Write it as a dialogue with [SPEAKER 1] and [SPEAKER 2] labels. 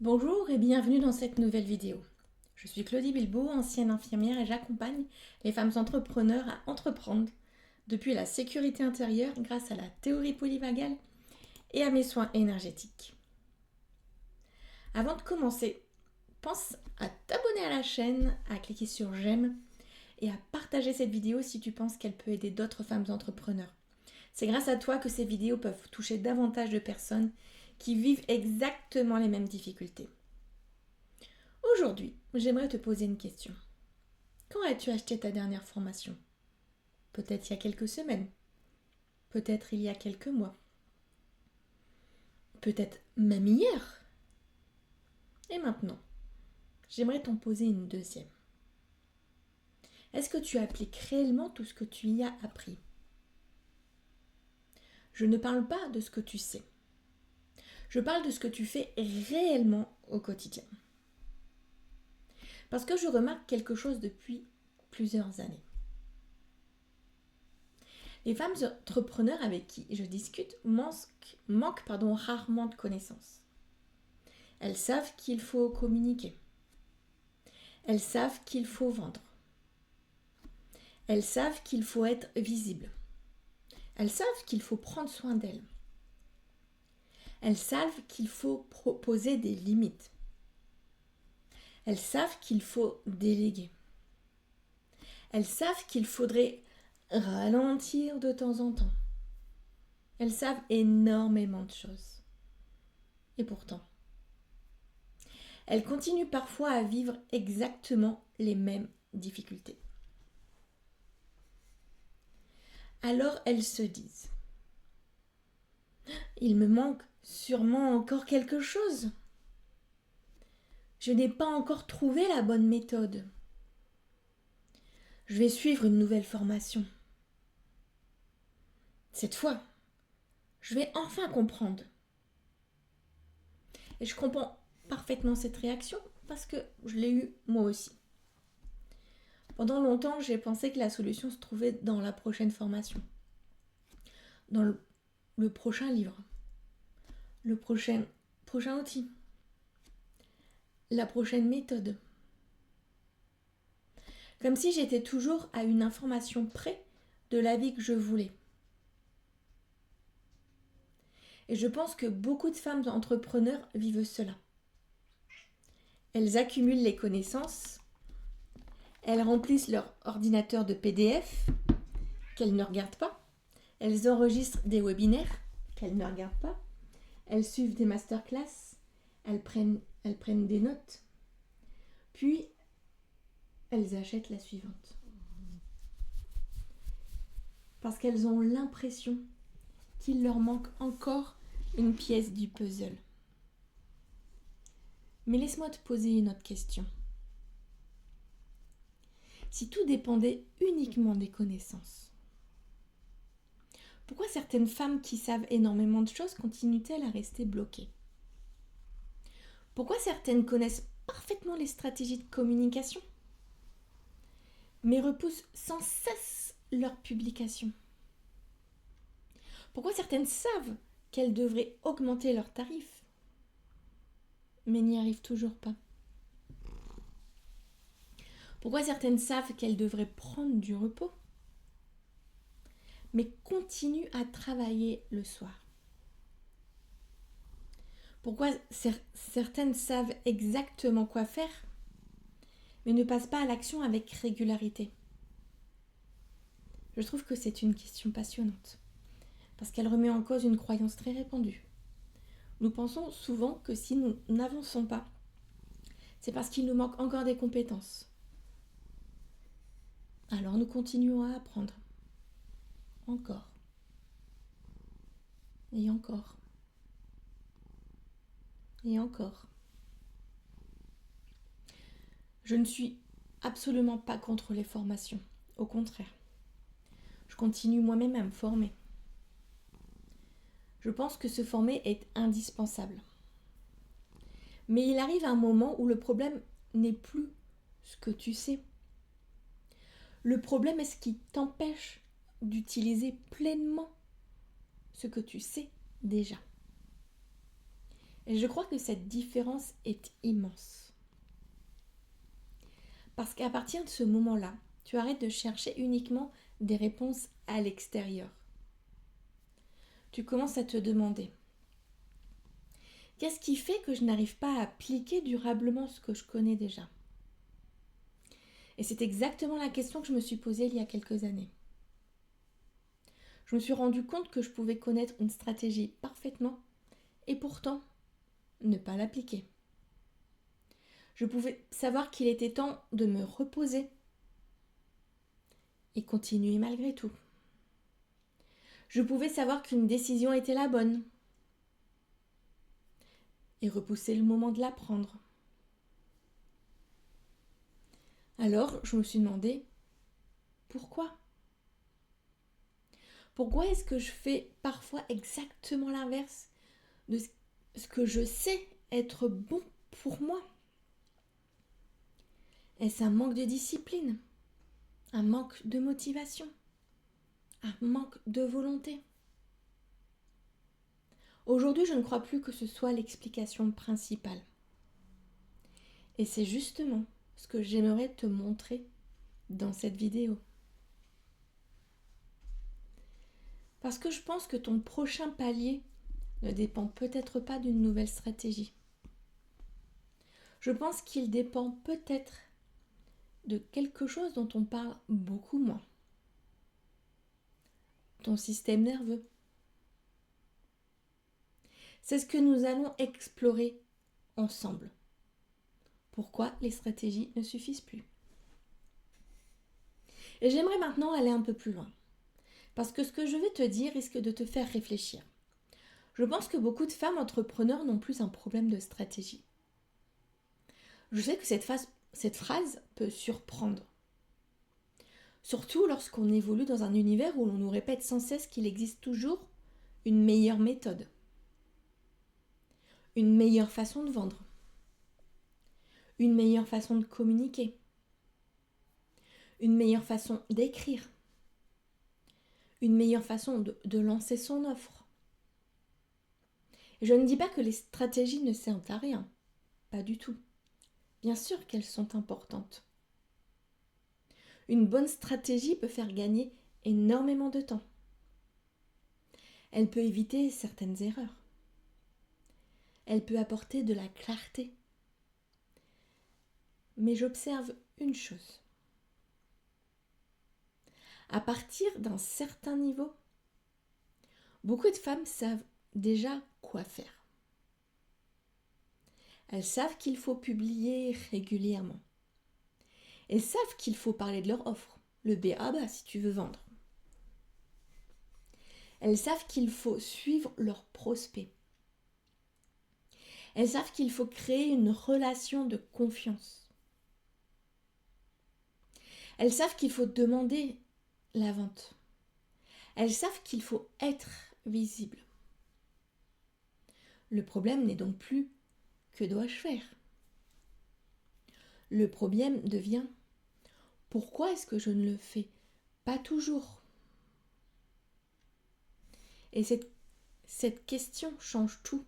[SPEAKER 1] Bonjour et bienvenue dans cette nouvelle vidéo. Je suis Claudie Bilbao, ancienne infirmière et j'accompagne les femmes entrepreneurs à entreprendre depuis la sécurité intérieure grâce à la théorie polyvagale et à mes soins énergétiques. Avant de commencer, pense à t'abonner à la chaîne, à cliquer sur j'aime et à partager cette vidéo si tu penses qu'elle peut aider d'autres femmes entrepreneurs. C'est grâce à toi que ces vidéos peuvent toucher davantage de personnes qui vivent exactement les mêmes difficultés. Aujourd'hui, j'aimerais te poser une question. Quand as-tu acheté ta dernière formation? Peut-être il y a quelques semaines, peut-être il y a quelques mois, peut-être même hier. Et maintenant, j'aimerais t'en poser une deuxième. Est-ce que tu appliques réellement tout ce que tu y as appris? Je ne parle pas de ce que tu sais. Je parle de ce que tu fais réellement au quotidien. Parce que je remarque quelque chose depuis plusieurs années. Les femmes entrepreneurs avec qui je discute manquent rarement de connaissances. Elles savent qu'il faut communiquer. Elles savent qu'il faut vendre. Elles savent qu'il faut être visible. Elles savent qu'il faut prendre soin d'elles. Elles savent qu'il faut proposer des limites. Elles savent qu'il faut déléguer. Elles savent qu'il faudrait ralentir de temps en temps. Elles savent énormément de choses. Et pourtant, elles continuent parfois à vivre exactement les mêmes difficultés. Alors elles se disent « Il me manque sûrement encore quelque chose. Je n'ai pas encore trouvé la bonne méthode. Je vais suivre une nouvelle formation. Cette fois, je vais enfin comprendre. » Et je comprends parfaitement cette réaction parce que je l'ai eue moi aussi. Pendant longtemps, j'ai pensé que la solution se trouvait dans la prochaine formation, dans le prochain livre, le prochain outil, la prochaine méthode. Comme si j'étais toujours à une information près de la vie que je voulais. Et je pense que beaucoup de femmes entrepreneurs vivent cela. Elles accumulent les connaissances, elles remplissent leur ordinateur de PDF qu'elles ne regardent pas, elles enregistrent des webinaires qu'elles ne regardent pas, elles suivent des masterclass, elles prennent des notes, puis elles achètent la suivante. Parce qu'elles ont l'impression qu'il leur manque encore une pièce du puzzle. Mais laisse-moi te poser une autre question. Si tout dépendait uniquement des connaissances, pourquoi certaines femmes qui savent énormément de choses continuent-elles à rester bloquées? Pourquoi certaines connaissent parfaitement les stratégies de communication, mais repoussent sans cesse leurs publications? Pourquoi certaines savent qu'elles devraient augmenter leurs tarifs, mais n'y arrivent toujours pas? Pourquoi certaines savent qu'elles devraient prendre du repos, mais continuent à travailler le soir? Pourquoi certaines savent exactement quoi faire, mais ne passent pas à l'action avec régularité? Je trouve que c'est une question passionnante, parce qu'elle remet en cause une croyance très répandue. Nous pensons souvent que si nous n'avançons pas, c'est parce qu'il nous manque encore des compétences. Alors nous continuons à apprendre. Encore. Et encore. Et encore. Je ne suis absolument pas contre les formations. Au contraire. Je continue moi-même à me former. Je pense que se former est indispensable. Mais il arrive un moment où le problème n'est plus ce que tu sais. Le problème est ce qui t'empêche d'utiliser pleinement ce que tu sais déjà. Et je crois que cette différence est immense. Parce qu'à partir de ce moment-là, tu arrêtes de chercher uniquement des réponses à l'extérieur. Tu commences à te demander, qu'est-ce qui fait que je n'arrive pas à appliquer durablement ce que je connais déjà? Et c'est exactement la question que je me suis posée il y a quelques années. Je me suis rendu compte que je pouvais connaître une stratégie parfaitement et pourtant ne pas l'appliquer. Je pouvais savoir qu'il était temps de me reposer et continuer malgré tout. Je pouvais savoir qu'une décision était la bonne et repousser le moment de la prendre. Alors, je me suis demandé, pourquoi? Pourquoi est-ce que je fais parfois exactement l'inverse de ce que je sais être bon pour moi? Est-ce un manque de discipline? Un manque de motivation? Un manque de volonté? Aujourd'hui, je ne crois plus que ce soit l'explication principale. Et c'est justement ce que j'aimerais te montrer dans cette vidéo. Parce que je pense que ton prochain palier ne dépend peut-être pas d'une nouvelle stratégie. Je pense qu'il dépend peut-être de quelque chose dont on parle beaucoup moins. Ton système nerveux. C'est ce que nous allons explorer ensemble. Pourquoi les stratégies ne suffisent plus. Et j'aimerais maintenant aller un peu plus loin. Parce que ce que je vais te dire risque de te faire réfléchir. Je pense que beaucoup de femmes entrepreneurs n'ont plus un problème de stratégie. Je sais que cette phrase peut surprendre. Surtout lorsqu'on évolue dans un univers où l'on nous répète sans cesse qu'il existe toujours une meilleure méthode, une meilleure façon de vendre, une meilleure façon de communiquer, une meilleure façon d'écrire, une meilleure façon de lancer son offre. Et je ne dis pas que les stratégies ne servent à rien, pas du tout. Bien sûr qu'elles sont importantes. Une bonne stratégie peut faire gagner énormément de temps. Elle peut éviter certaines erreurs. Elle peut apporter de la clarté. Mais j'observe une chose. À partir d'un certain niveau, beaucoup de femmes savent déjà quoi faire. Elles savent qu'il faut publier régulièrement. Elles savent qu'il faut parler de leur offre, le B.A.-ba si tu veux vendre. Elles savent qu'il faut suivre leurs prospects. Elles savent qu'il faut créer une relation de confiance. Elles savent qu'il faut demander la vente. Elles savent qu'il faut être visible. Le problème n'est donc plus que dois-je faire? Le problème devient pourquoi est-ce que je ne le fais pas toujours? Et cette question change tout.